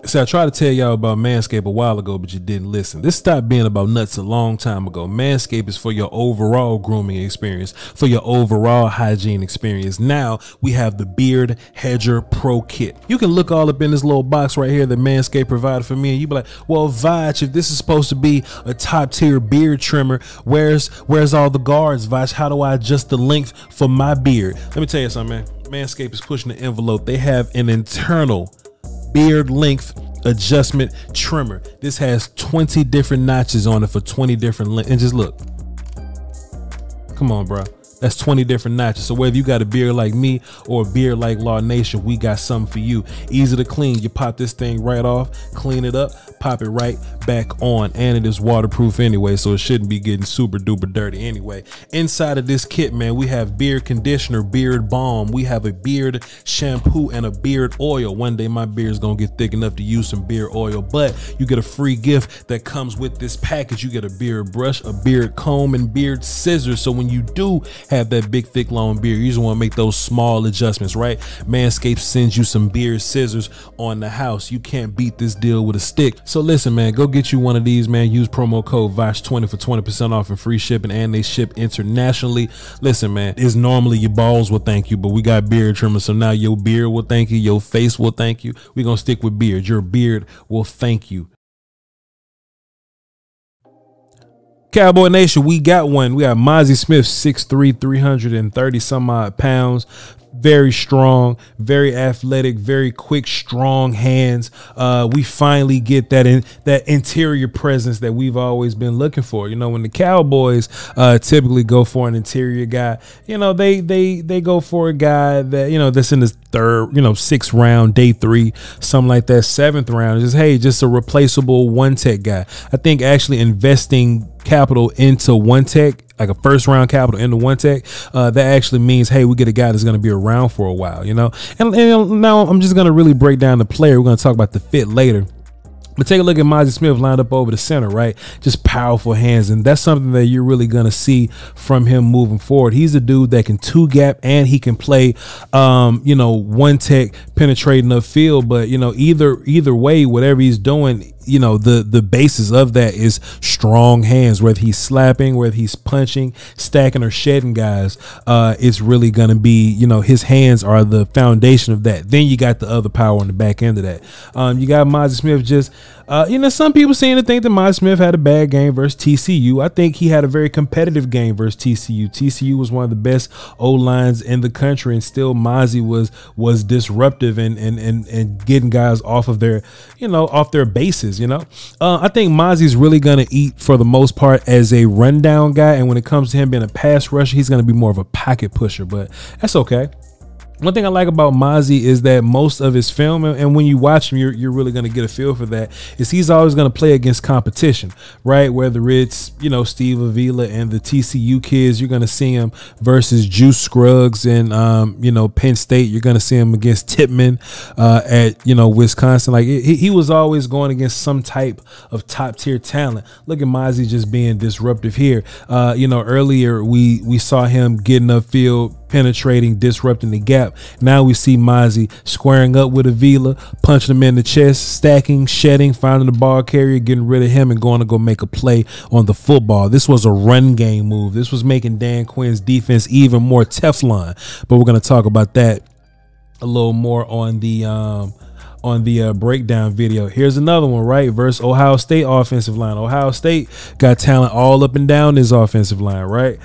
So I tried to tell y'all about Manscaped a while ago, but you didn't listen. This stopped being about nuts a long time ago. Manscaped is for your overall grooming experience, for your overall hygiene experience. Now we have the Beard Hedger Pro Kit. You can look all up in this little box right here that Manscaped provided for me, and you be like, well, Voch, if this is supposed to be a top tier beard trimmer, where's all the guards, Voch? How do I adjust the length for my beard? Let me tell you something, man. Manscaped is pushing the envelope. They have an internal beard length adjustment trimmer. This has 20 different notches on it for 20 different lengths. And just look, come on, bro. That's 20 different notches. So whether you got a beard like me or a beard like Law Nation, we got something for you. Easy to clean. You pop this thing right off, clean it up, pop it right back on. And it is waterproof anyway, so it shouldn't be getting super duper dirty anyway. Inside of this kit, man, we have beard conditioner, beard balm. We have a beard shampoo and a beard oil. One day my beard is going to get thick enough to use some beard oil, but you get a free gift that comes with this package. You get a beard brush, a beard comb, and beard scissors. So when you do have that big, thick, long beard, you just want to make those small adjustments, right? Manscaped sends you some beard scissors on the house. You can't beat this deal with a stick. So listen, man, go get you one of these, man. Use promo code VOCH20 for 20% off and free shipping, and they ship internationally. Listen, man, it's normally your balls will thank you, but we got beard trimmers, so now your beard will thank you, your face will thank you. We're gonna stick with beard. Your beard will thank you. Cowboy Nation, we got one. We got Mazi Smith, 6'3", 330 some odd pounds. Very strong, very athletic, very quick, strong hands. We finally get that interior presence that we've always been looking for. You know, when the Cowboys typically go for an interior guy, you know, they go for a guy that, you know, that's in his third, you know, 6th round, day 3, something like that, 7th round. Just a replaceable one tech guy. I think actually investing capital into one tech, like a 1st round capital into one tech, that actually means, hey, we get a guy that's going to be around for a while, you know. And now I'm just going to really break down the player. We're going to talk about the fit later. But take a look at Mazi Smith lined up over the center, right? Just powerful hands. And that's something that you're really going to see from him moving forward. He's a dude that can 2-gap and he can play, you know, one tech penetrating upfield. But, you know, either way, whatever he's doing, you know, the basis of that is strong hands. Whether he's slapping, whether he's punching, stacking, or shedding guys, it's really going to be, you know, his hands are the foundation of that. Then you got the other power on the back end of that. You got Mazi Smith just, you know, some people seem to think that Mazi Smith had a bad game versus TCU. I think he had a very competitive game versus TCU. TCU was one of the best O-lines in the country, and still Mazi was disruptive and getting guys off of their, you know, off their bases. You know, I think Mazi's really going to eat for the most part as a rundown guy. And when it comes to him being a pass rusher, he's going to be more of a pocket pusher, but that's okay. One thing I like about Mazi is that most of his film, and when you watch him, you're really going to get a feel for that, is he's always going to play against competition, right? Whether it's, you know, Steve Avila and the TCU kids, you're going to see him versus Juice Scruggs and, you know, Penn State. You're going to see him against Tippmann at, you know, Wisconsin. Like he was always going against some type of top tier talent. Look at Mazi just being disruptive here. You know, earlier we saw him getting upfield, penetrating, disrupting the gap. Now we see Mazi squaring up with Avila, punching him in the chest, stacking, shedding, finding the ball carrier, getting rid of him, and going to go make a play on the football. This was a run game move. This was making Dan Quinn's defense even more Teflon. But we're going to talk about that a little more on the breakdown video. Here's another one, right? Versus Ohio State offensive line. Ohio State got talent all up and down this offensive line, right?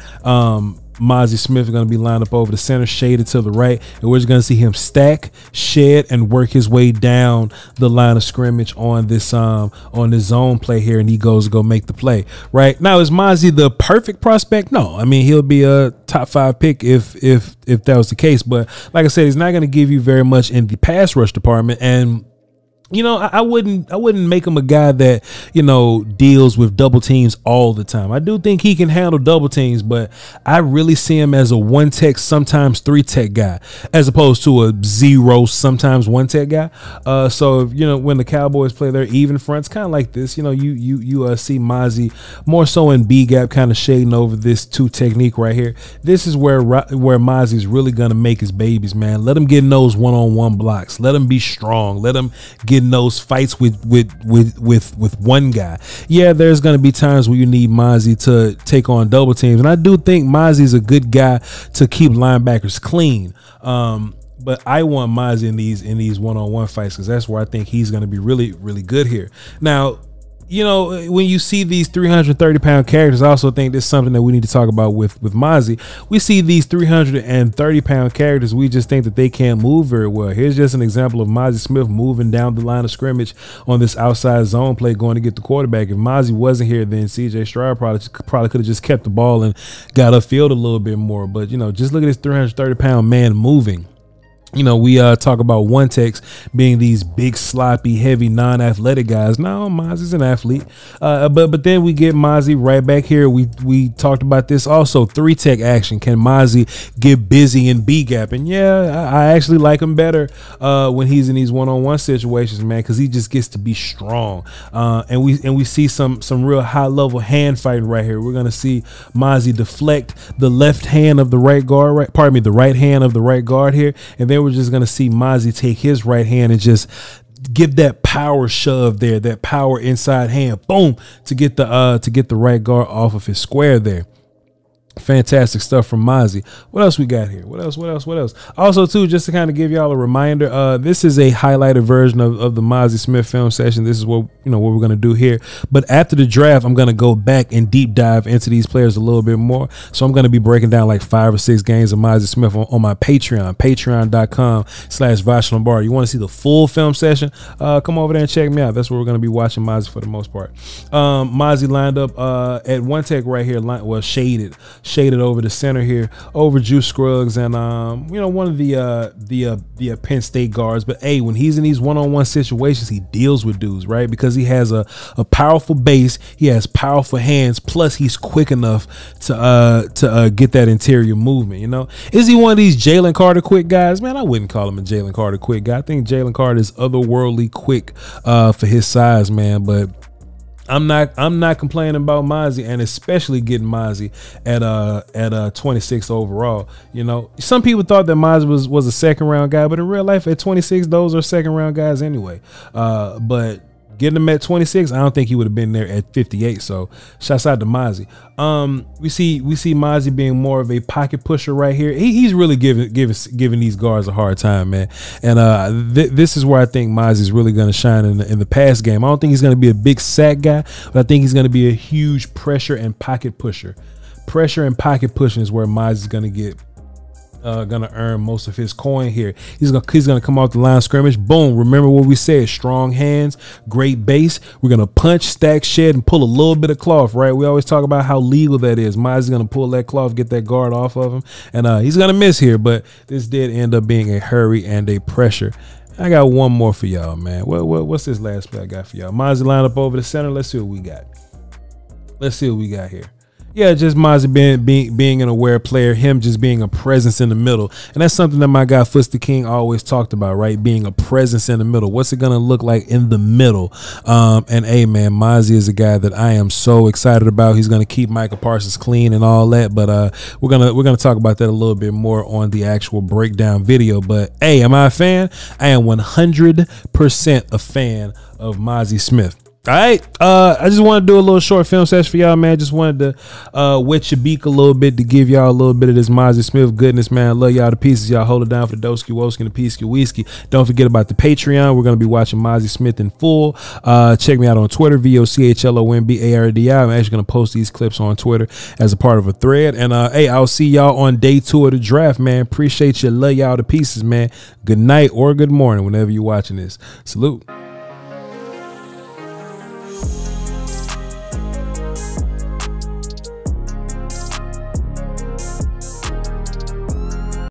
Mazi Smith is going to be lined up over the center, shaded to the right, and we're just going to see him stack, shed, and work his way down the line of scrimmage on this zone play here, and he goes to go make the play. Right now, is Mazi the perfect prospect? No, I mean, he'll be a top 5 pick if that was the case. But like I said, he's not going to give you very much in the pass rush department, and you know, I wouldn't make him a guy that, you know, deals with double teams all the time. I do think he can handle double teams, but I really see him as a 1 tech, sometimes 3 tech guy, as opposed to a 0, sometimes 1 tech guy. So, you know, when the Cowboys play their even fronts, kind of like this, you know, you see Mazi more so in B gap, kind of shading over this 2 technique right here. This is where Mazi's really going to make his babies, man. Let him get in those one-on-one blocks. Let him be strong. Let him get getting those fights with one guy. Yeah, there's going to be times where you need Mazi to take on double teams, and I do think Mazi's a good guy to keep linebackers clean. But I want Mazi in these one-on-one fights, because that's where I think he's going to be really, really good here. Now, you know, when you see these 330-pound characters, I also think there's something that we need to talk about with Mazi. We see these 330-pound characters, we just think that they can't move very well. Here's just an example of Mazi Smith moving down the line of scrimmage on this outside zone play, going to get the quarterback. If Mazi wasn't here, then C.J. Stroud probably could have just kept the ball and got upfield a little bit more. But, you know, just look at this 330-pound man moving. You know, we talk about one techs being these big, sloppy, heavy, non-athletic guys. No, Mazi's an athlete. But then we get Mazi right back here. We talked about this also. 3-tech action. Can Mazi get busy in B-gap? And yeah, I actually like him better when he's in these one-on-one situations, man, because he just gets to be strong. And we see some real high-level hand fighting right here. We're gonna see Mazi deflect the left hand of the right guard, the right hand of the right guard here, and then we're just going to see Mazi take his right hand and just give that power shove there, that power inside hand, boom, to get the right guard off of his square there. Fantastic stuff from Mazi. What else we got here? What else? Also, too, just to kind of give y'all a reminder, this is a highlighted version of the Mazi Smith film session. This is what we're gonna do here. But after the draft, I'm gonna go back and deep dive into these players a little bit more. So I'm gonna be breaking down like 5 or 6 games of Mazi Smith on my Patreon, patreon.com/Voch Lombardi. You want to see the full film session? Come over there and check me out. That's where we're gonna be watching Mazi for the most part. Mazi lined up at one tech right here, shaded over the center here, over Juice Scruggs and one of the Penn State guards. But hey, when he's in these one-on-one situations, he deals with dudes, right? Because he has a powerful base, he has powerful hands, plus he's quick enough to get that interior movement. You know, is he one of these Jalen Carter quick guys? Man, I wouldn't call him a Jalen Carter quick guy. I think Jalen Carter is otherworldly quick for his size, man. But I'm not complaining about Mazi, and especially getting Mazi at 26 overall. You know, some people thought that Mazi was a second round guy, but in real life at 26, those are second round guys anyway. But getting him at 26, I don't think he would have been there at 58. So shouts out to Mazi. We see Mazi being more of a pocket pusher right here. He's really giving these guards a hard time, man. And this is where I think Mazi is really going to shine in the pass game. I don't think he's going to be a big sack guy, but I think he's going to be a huge pressure and pocket pusher. Pressure and pocket pushing is where Mazi is going to get. Gonna earn most of his coin here. He's gonna come off the line of scrimmage. Boom. Remember what we said: strong hands, great base. We're gonna punch, stack, shed, and pull a little bit of cloth. Right? We always talk about how legal that is. Mazi's gonna pull that cloth, get that guard off of him, and he's gonna miss here. But this did end up being a hurry and a pressure. I got one more for y'all, man. What's this last play I got for y'all? Mazi line up over the center. Let's see what we got. Let's see what we got here. Yeah, just Mazi being an aware player, him just being a presence in the middle. And that's something that my guy Foster King always talked about, right? Being a presence in the middle. What's it going to look like in the middle? And hey, man, Mazi is a guy that I am so excited about. He's going to keep Micah Parsons clean and all that. But we're gonna talk about that a little bit more on the actual breakdown video. But hey, am I a fan? I am 100% a fan of Mazi Smith. All right, I just want to do a little short film session for y'all, man. Just wanted to wet your beak a little bit to give y'all a little bit of this Mazi Smith goodness, man. I love y'all to pieces. Y'all hold it down for the Doski Woski and the Peasky Whiskey. Don't forget about the Patreon. We're going to be watching Mazi Smith in full. Check me out on Twitter, VOCHLOMBARDI. I'm actually going to post these clips on Twitter as a part of a thread. And hey, I'll see y'all on day 2 of the draft, man. Appreciate you. Love y'all to pieces, man. Good night or good morning whenever you're watching this. Salute.